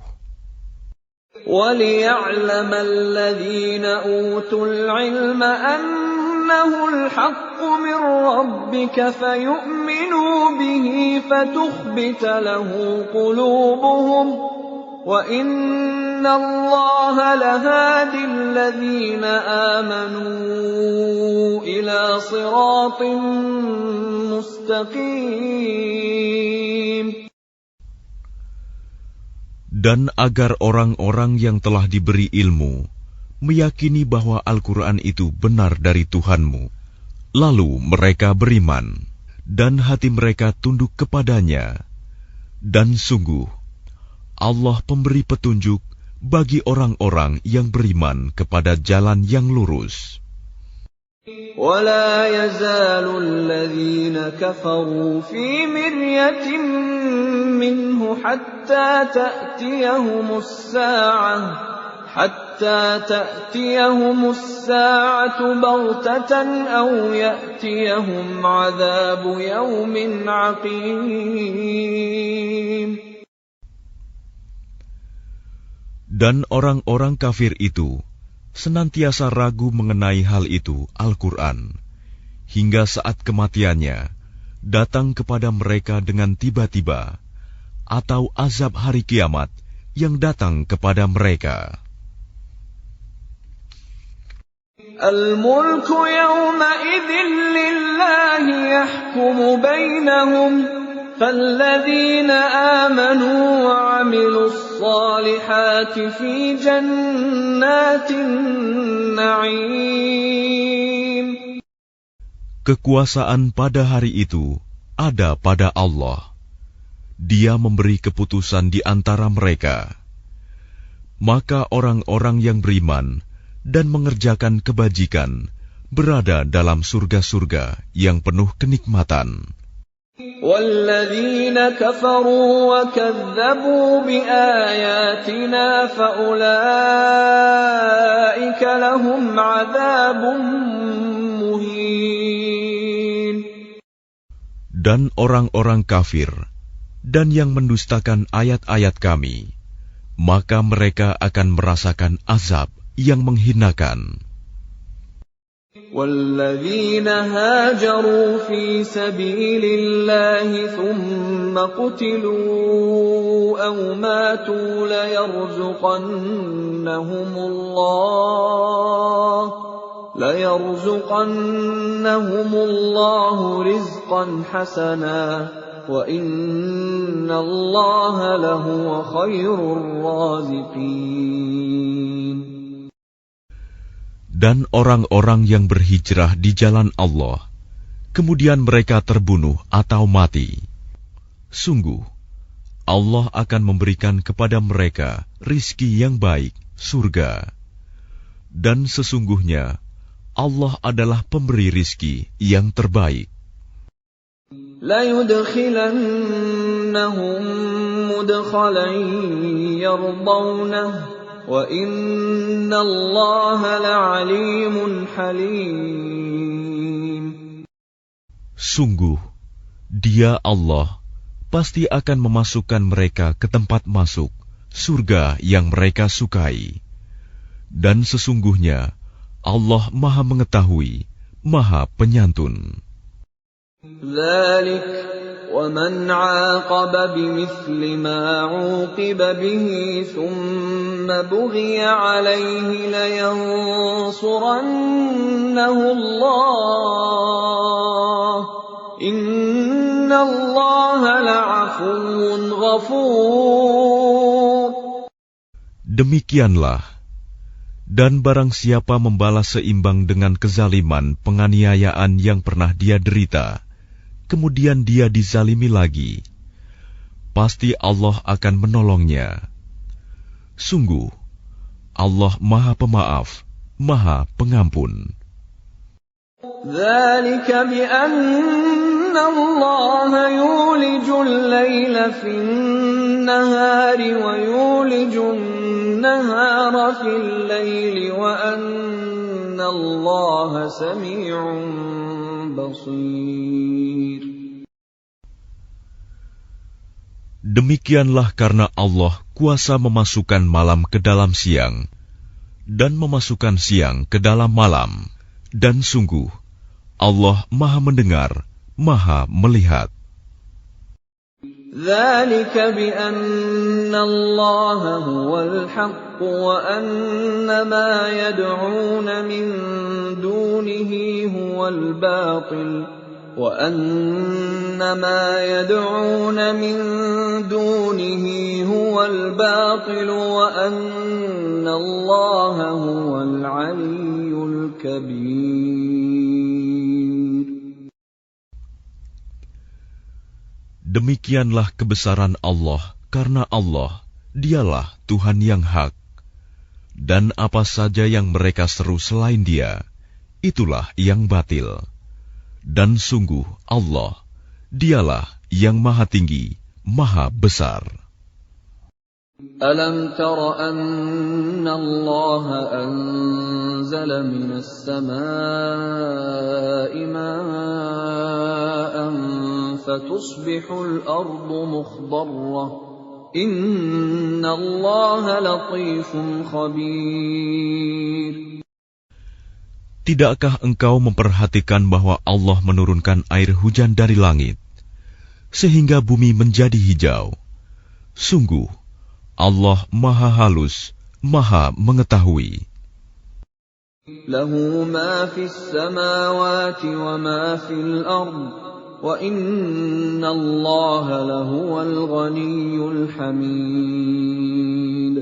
وَلِيَعْلَمَ الَّذِينَ أُوتُوا الْعِلْمَ أَنَّهُ الْحَقُّ مِنْ رَبِّكَ فَيُؤْمِنُوا بِهِ فَتُخْبِتَ لَهُ قُلُوبُهُمْ وَإِنَّ اللَّهَ لَهَادِ الَّذِينَ آمَنُوا إِلَى صِرَاطٍ مُسْتَقِيمٍ. Dan agar orang-orang yang telah diberi ilmu meyakini bahwa Al-Quran itu benar dari Tuhanmu, lalu mereka beriman dan hati mereka tunduk kepadanya. Dan sungguh Allah pemberi petunjuk bagi orang-orang yang beriman kepada jalan yang lurus. وَلَا يَزَالُ الَّذِينَ كَفَرُوا فِي مِرْيَةٍ مِّنْهُ حَتَّى تَأْتِيَهُمُ السَّاعَةُ بَغْتَةً أَوْ يَأْتِيَهُمْ عَذَابُ يَوْمٍ عَقِيمٍ. Dan orang-orang kafir itu senantiasa ragu mengenai hal itu, Al-Quran, hingga saat kematiannya datang kepada mereka dengan tiba-tiba, atau azab hari kiamat yang datang kepada mereka. Al-mulku yawma'idhin lillahi yahkumu bainahum falladzina amanu wa 'amilus salihati fi jannatin na'im. Kekuasaan pada hari itu ada pada Allah. Dia memberi keputusan di antara mereka. Maka orang-orang yang beriman dan mengerjakan kebajikan berada dalam surga-surga yang penuh kenikmatan. وَالَّذِينَ كَفَرُوا وَكَذَّبُوا بِآيَاتِنَا فَأُولَئِكَ لَهُمْ عَذَابٌ مُهِينٌ. Dan orang-orang kafir dan yang mendustakan ayat-ayat kami, maka mereka akan merasakan azab yang menghinakan. وَالَّذِينَ هَاجَرُوا فِي سَبِيلِ اللَّهِ ثُمَّ قُتِلُوا أَوْ مَاتُوا لَيَرْزُقَنَّهُمُ اللَّهُ رِزْقًا حَسَنًا وَإِنَّ اللَّهَ لَهُوَ خَيْرُ الرَّازِقِينَ. Dan orang-orang yang berhijrah di jalan Allah, kemudian mereka terbunuh atau mati, sungguh Allah akan memberikan kepada mereka rizki yang baik, surga. Dan sesungguhnya Allah adalah pemberi rizki yang terbaik. لَيُدْخِلَنَّهُمْ مُدْخَلًا يَرْضَوْنَهُ وَإِنَّ اللَّهَ لَعَلِيمٌ حَلِيمٌ. Sungguh, Dia Allah pasti akan memasukkan mereka ke tempat masuk, surga yang mereka sukai. Dan sesungguhnya Allah Maha Mengetahui, Maha Penyantun. ذَلِكَ وَمَنْ عَاقَبَ بِمِثْلِ مَا عُوقِبَ بِهِ ثُمَّ بُغِيَ عَلَيْهِ لَيَنصُرَنَّهُ اللَّهُ إِنَّ اللَّهَ لَعَفُوٌّ غَفُورٌ. Demikianlah, dan barang siapa membalas seimbang dengan kezaliman penganiayaan yang pernah dia derita, kemudian dia dizalimi lagi, pasti Allah akan menolongnya. Sungguh, Allah Maha Pemaaf, Maha Pengampun. ذلك بأن الله يولج الليل في النهار ويولج النهار في الليل وأن الله سميع بصير. Demikianlah karena Allah kuasa memasukkan malam ke dalam siang dan memasukkan siang ke dalam malam, dan sungguh Allah Maha Mendengar, Maha Melihat. ذلك بأن الله هو الحق وأن ما يدعون من دونه هو الباطل وأن ما يدعون من دونه هو الباطل وأن الله هو العلي الكبير. Demikianlah kebesaran Allah, karena Allah, dialah Tuhan yang hak. Dan apa saja yang mereka seru selain Dia, itulah yang batil. Dan sungguh Allah, dialah yang maha tinggi, maha besar. ألم تر أن الله أنزل من السماء ماء فتصبح الأرض مخضرة إن الله لطيف خبير. Tidakkah engkau memperhatikan bahwa Allah menurunkan air hujan dari langit, sehingga bumi menjadi hijau? Sungguh, Allah Maha Halus, Maha Mengetahui. Lahu ma fis samawati wa ma fil ard wa inna Allaha lahuwal ghaniyyul hamid.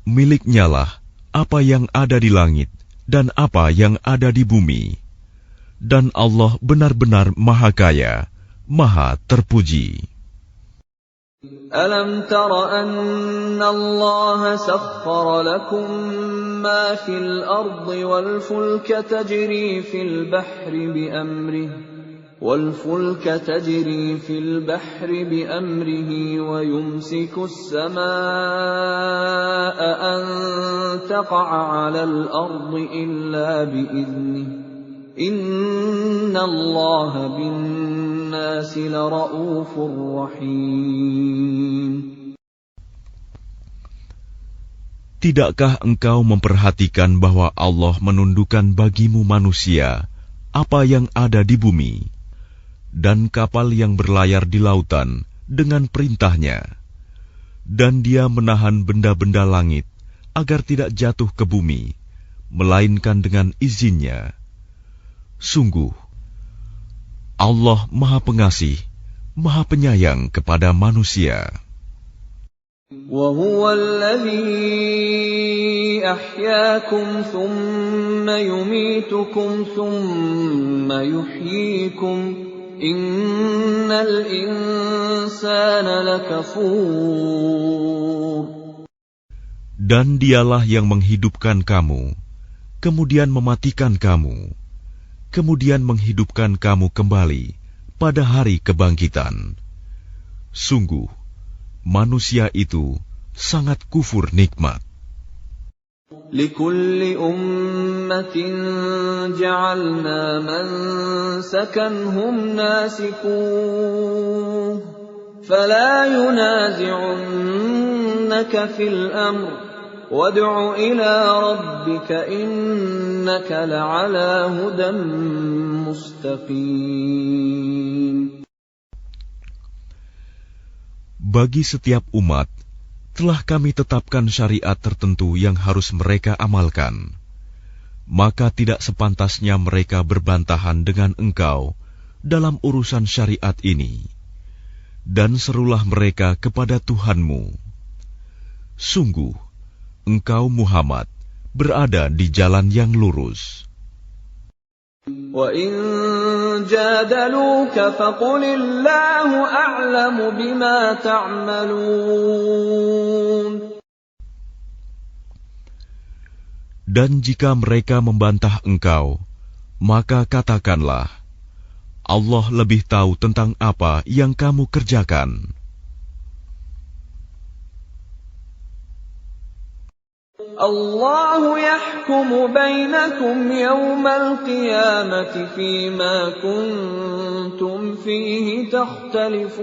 Miliknyalah apa yang ada di langit dan apa yang ada di bumi, dan Allah benar-benar Maha Kaya, Maha Terpuji. ألم تر أن الله سخر لكم ما في الأرض والفلك تجري في البحر بأمره ويمسك السماء أن تقع على الأرض إلا بإذنه إن الله بالناس لرؤوف رحيم. Tidakkah engkau memperhatikan bahwa Allah menundukkan bagimu manusia apa yang ada di bumi, dan kapal yang berlayar di lautan dengan perintahnya, dan Dia menahan benda-benda langit agar tidak jatuh ke bumi, melainkan dengan izinnya. Sungguh, Allah Maha Pengasih, Maha Penyayang kepada manusia. وَهُوَ الَّذِي أَحْيَاكُمْ ثُمَّ يُمِيتُكُمْ ثُمَّ يُحْيِيكُمْ إِنَّ الْإِنسَانَ لَكَفُورٌ. Dan Dialah yang menghidupkan kamu, kemudian mematikan kamu, kemudian menghidupkan kamu kembali pada hari kebangkitan. Sungguh, manusia itu sangat kufur nikmat. لِكُلِّ أُمَّةٍ جَعَلْنَا مَنسَكًا هُمْ نَاسِكُوهُ فَلَا يُنَازِعُنَّكَ فِي الْأَمْرِ وَادْعُ إِلَى رَبِّكَ إِنَّكَ لَعَلَى هُدًى مُسْتَقِيمٍ. Bagi setiap umat, telah kami tetapkan syariat tertentu yang harus mereka amalkan. Maka tidak sepantasnya mereka berbantahan dengan engkau dalam urusan syariat ini. Dan serulah mereka kepada Tuhanmu. Sungguh, engkau Muhammad berada di jalan yang lurus. وَإِن جادلوك فقل الله أعلم بما تعملون. Dan jika mereka membantah engkau, maka katakanlah, Allah lebih tahu tentang apa yang kamu kerjakan. الله يحكم بينكم يوم القيامة فيما كنتم فيه تختلفون.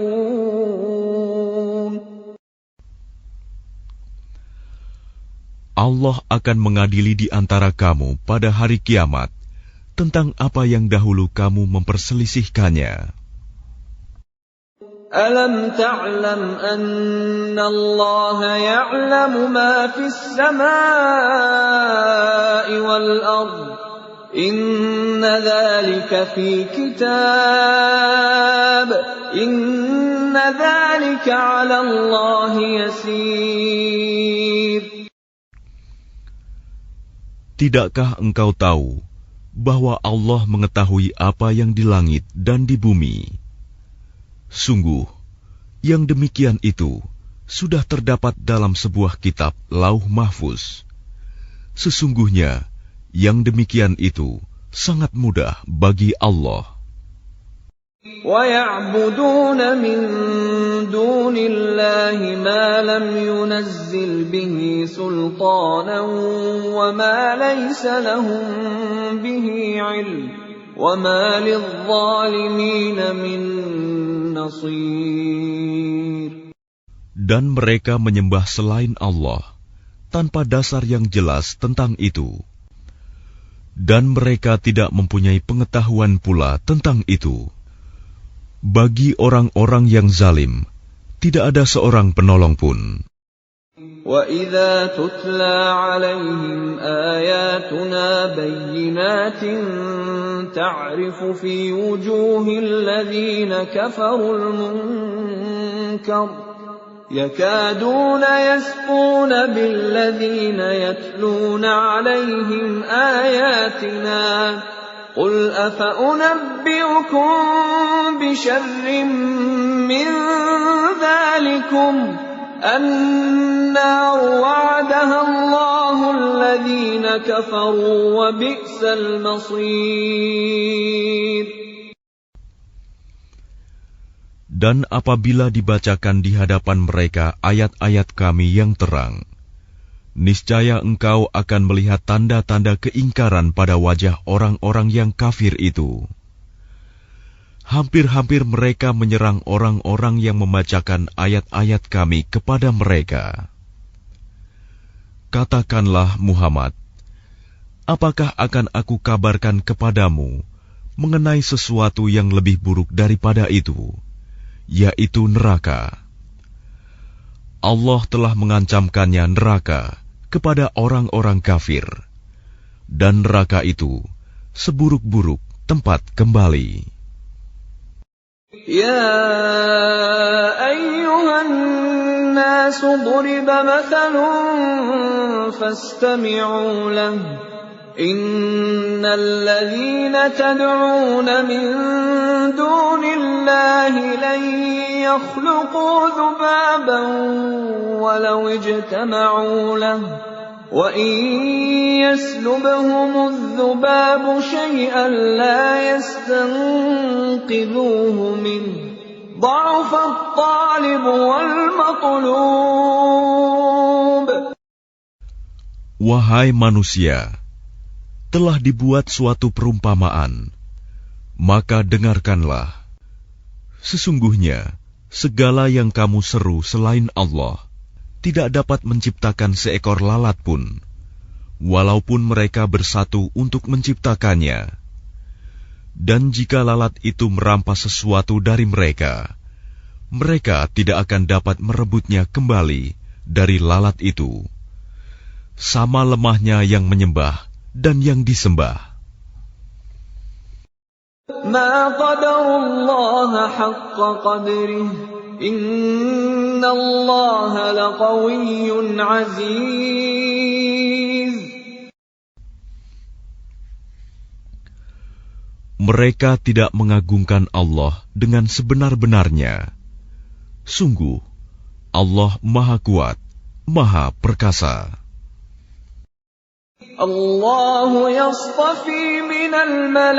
Allah akan mengadili di antara kamu pada hari kiamat tentang apa yang dahulu kamu memperselisihkannya. ألم تعلم أن الله يعلم ما في السماء والأرض إن ذلك في كتاب إن ذلك على الله يسير. Tidakkah engkau tahu bahwa Allah mengetahui apa yang di langit dan di bumi? Sungguh, yang demikian itu sudah terdapat dalam sebuah kitab Lauh Mahfuz. Sesungguhnya, yang demikian itu sangat mudah bagi Allah. وَيَعْبُدُونَ مِن دُونِ اللَّهِ مَا لَمْ يُنَزِّلْ بِهِ سُلْطَانًا وَمَا لَيْسَ لَهُم بِهِ عِلْمٌ وَمَا لِلظَّالِمِينَ مِن نَّصِيرٍ. Dan mereka menyembah selain Allah tanpa dasar yang jelas tentang itu. Dan mereka tidak mempunyai pengetahuan pula tentang itu. Bagi orang-orang yang zalim, tidak ada seorang penolong pun. وَإِذَا تُتْلَى عَلَيْهِمْ آيَاتُنَا بَيِّنَاتٍ تَعْرِفُ فِي وُجُوهِ الَّذِينَ كَفَرُوا الْمُنكَرَ يَكَادُونَ يَسْطُونَ بِالَّذِينَ يَتْلُونَ عَلَيْهِمْ آيَاتِنَا قُلْ أَفَأُنَبِّئُكُم بِشَرٍّ مِّن ذَلِكُمْ النَّارُ وَعَدَهَا اللَّهُ الَّذِينَ كَفَرُوا وَبِئْسَ الْمَصِيرُ. Dan apabila dibacakan di hadapan mereka ayat-ayat Kami yang terang, niscaya engkau akan melihat tanda-tanda keingkaran pada wajah orang-orang yang kafir itu. Hampir-hampir mereka menyerang orang-orang yang membacakan ayat-ayat Kami kepada mereka. Katakanlah Muhammad, apakah akan aku kabarkan kepadamu mengenai sesuatu yang lebih buruk daripada itu, yaitu neraka? Allah telah mengancamkannya neraka kepada orang-orang kafir, dan neraka itu seburuk-buruk tempat kembali. يَا أَيُّهَا النَّاسُ ضُرِبَ مَثَلٌ فَاسْتَمِعُوا لَهُ إِنَّ الَّذِينَ تَدْعُونَ مِن دُونِ اللَّهِ لَن يَخْلُقُوا ذُبَابًا وَلَوِ اجْتَمَعُوا لَهُ وَإِن يَسْلُبْهُمُ الذُّبَابُ شَيْئًا لَّا يَسْتَنقِذُوهُ مِنْهُ ضَعُفَ الطَّالِبُ وَالْمَطْلُوبُ. Wahai manusia, telah dibuat suatu perumpamaan, maka dengarkanlah. Sesungguhnya, segala yang kamu seru selain Allah tidak dapat menciptakan seekor lalat pun, walaupun mereka bersatu untuk menciptakannya. Dan jika lalat itu merampas sesuatu dari mereka, mereka tidak akan dapat merebutnya kembali dari lalat itu. Sama lemahnya yang menyembah dan yang disembah. مَا قَدَرُوا اللَّهَ حَقَّ قَدْرِهِ إِنَّ اللَّهَ لَقَوِيٌّ عَزِيزٌ. Mereka tidak mengagungkan Allah dengan sebenar-benarnya. Sungguh, Allah Maha Kuat, Maha Perkasa. الله يصطفي من الملائكة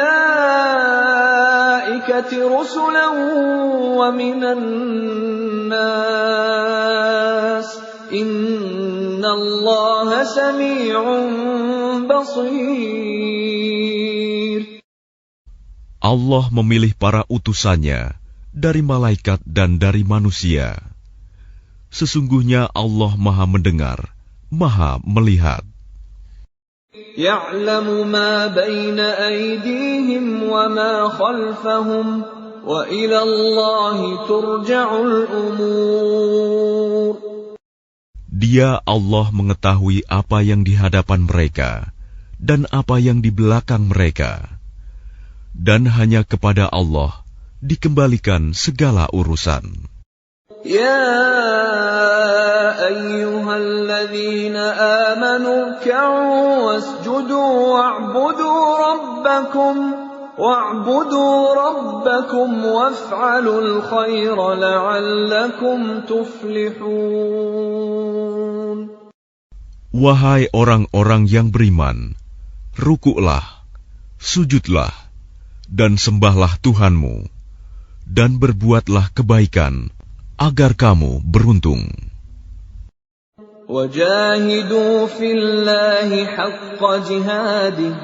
رسلا ومن الناس إن الله سميع بصير. Allah memilih para utusannya dari malaikat dan dari manusia. Sesungguhnya Allah Maha Mendengar, Maha Melihat. يعلم ما بين أيديهم وما خلفهم وإلى الله ترجع الأمور. Dia Allah mengetahui apa yang di hadapan mereka dan apa yang di belakang mereka. Dan hanya kepada Allah dikembalikan segala urusan. يا أيها الذين آمنوا اركعوا واسجدوا واعبدوا ربكم وافعلوا الخير لعلكم تفلحون. Wahai orang-orang yang beriman, rukuklah, sujudlah, dan sembahlah Tuhanmu, dan berbuatlah kebaikan, agar kamu beruntung. وجاهدوا في الله حق جهاده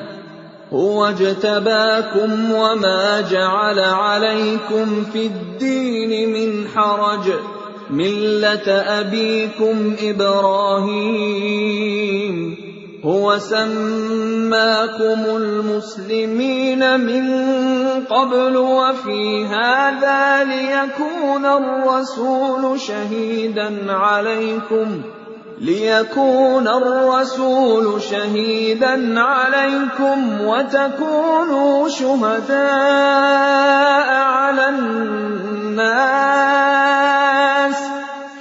هو اجتباكم وما جعل عليكم في الدين من حرج ملة أبيكم إبراهيم هو سماكم المسلمين من قبل وفي هذا ليكون الرسول شهيدا عليكم وتكونوا شهداء على الناس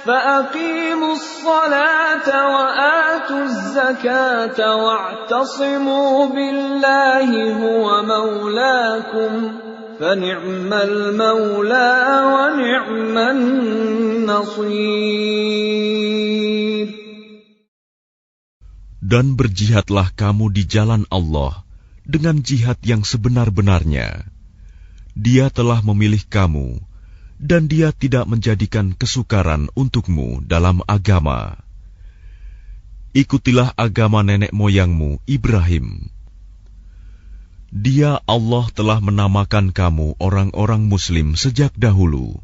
فأقيموا الصلاة وآتوا الزكاة واعتصموا بالله هو مولاكم فنعم المولى ونعم النصير. Dan berjihadlah kamu di jalan Allah dengan jihad yang sebenar-benarnya. Dia telah memilih kamu, dan Dia tidak menjadikan kesukaran untukmu dalam agama. Ikutilah agama nenek moyangmu, Ibrahim. Dia Allah telah menamakan kamu orang-orang Muslim sejak dahulu.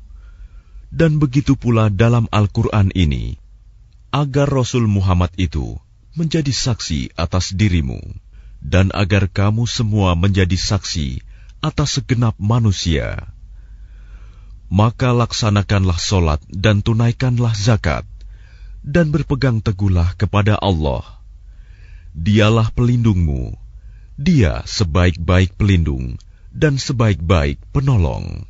Dan begitu pula dalam Al-Quran ini, agar Rasul Muhammad itu menjadi saksi atas dirimu, dan agar kamu semua menjadi saksi atas segenap manusia. Maka laksanakanlah solat dan tunaikanlah zakat, dan berpegang teguhlah kepada Allah. Dialah pelindungmu, Dia sebaik-baik pelindung dan sebaik-baik penolong.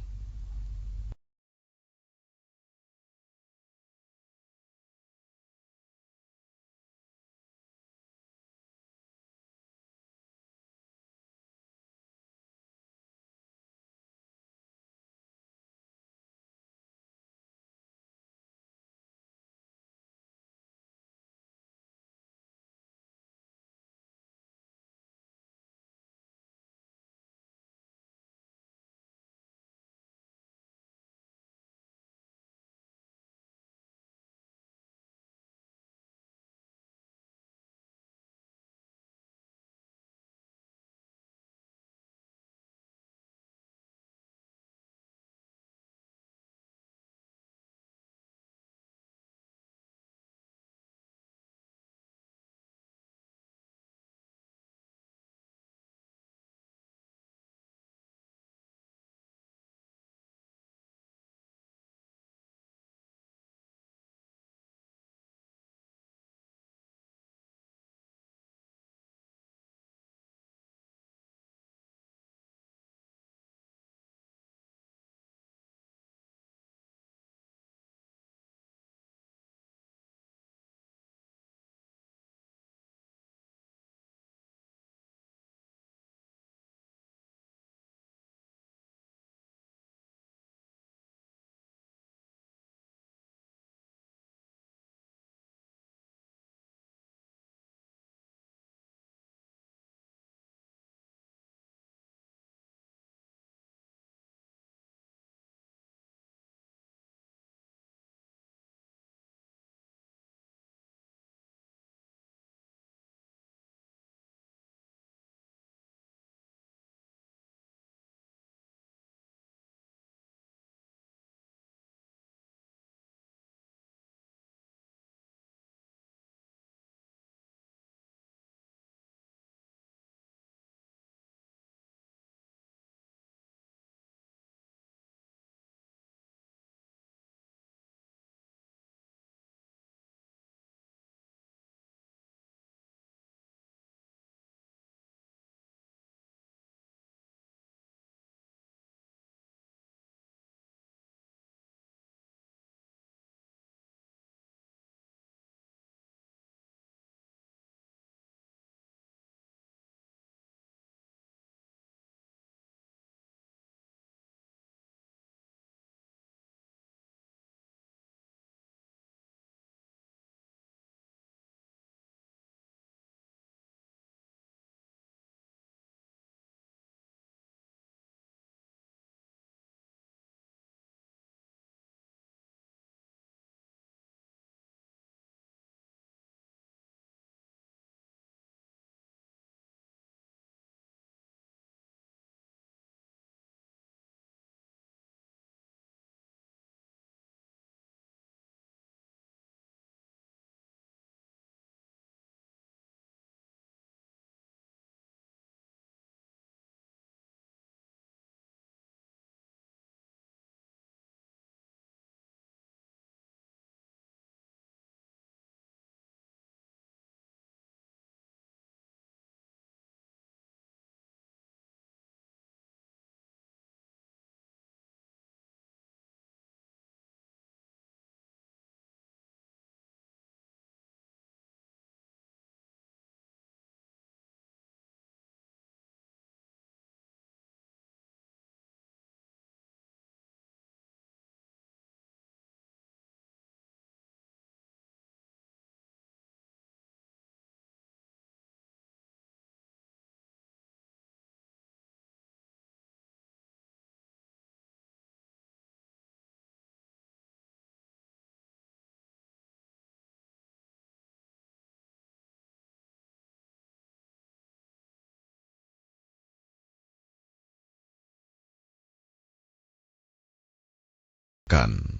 mendustakan.